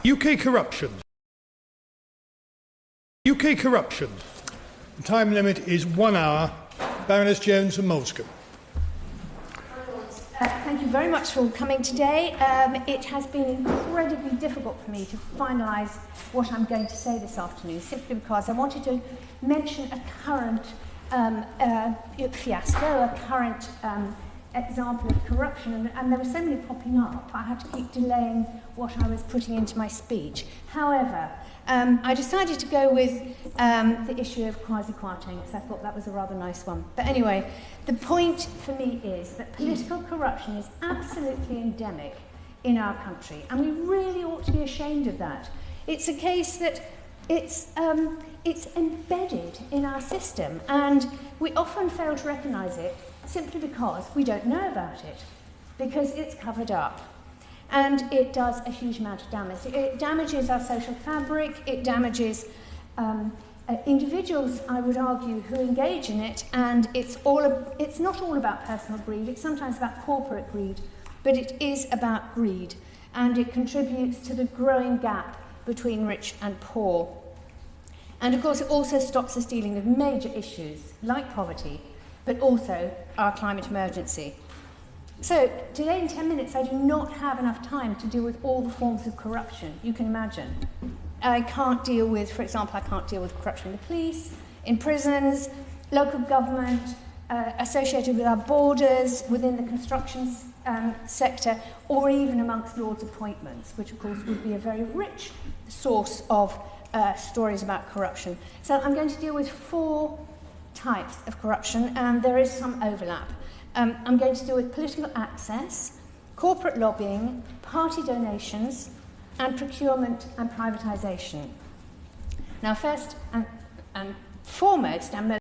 UK corruption. UK corruption. The time limit is 1 hour. Baroness Jones and Molescombe. Thank you very much for coming today. It has been incredibly difficult for me to finalise what I'm going to say this afternoon, simply because I wanted to mention a current fiasco, a current example of corruption, and there were so many popping up, I had to keep delaying what I was putting into my speech. However, I decided to go with the issue of quasi-quieting, because I thought that was a rather nice one. But anyway, the point for me is that political corruption is absolutely endemic in our country, and we really ought to be ashamed of that. It's a case that it's embedded in our system, and we often fail to recognise it simply because we don't know about it, because it's covered up. And it does a huge amount of damage. It damages our social fabric, it damages individuals, I would argue, who engage in it, and it's not all about personal greed, it's sometimes about corporate greed, but it is about greed, and it contributes to the growing gap between rich and poor. And of course it also stops us dealing with major issues like poverty, but also our climate emergency. So today in 10 minutes I do not have enough time to deal with all the forms of corruption you can imagine. I can't deal with, for example, I can't deal with corruption in the police, in prisons, local government, associated with our borders, within the construction sector, or even amongst Lords' appointments, which of course would be a very rich source of stories about corruption. So I'm going to deal with 4 types of corruption, and there is some overlap. I'm going to deal with political access, corporate lobbying, party donations, and procurement and privatisation. Now, first and foremost, and most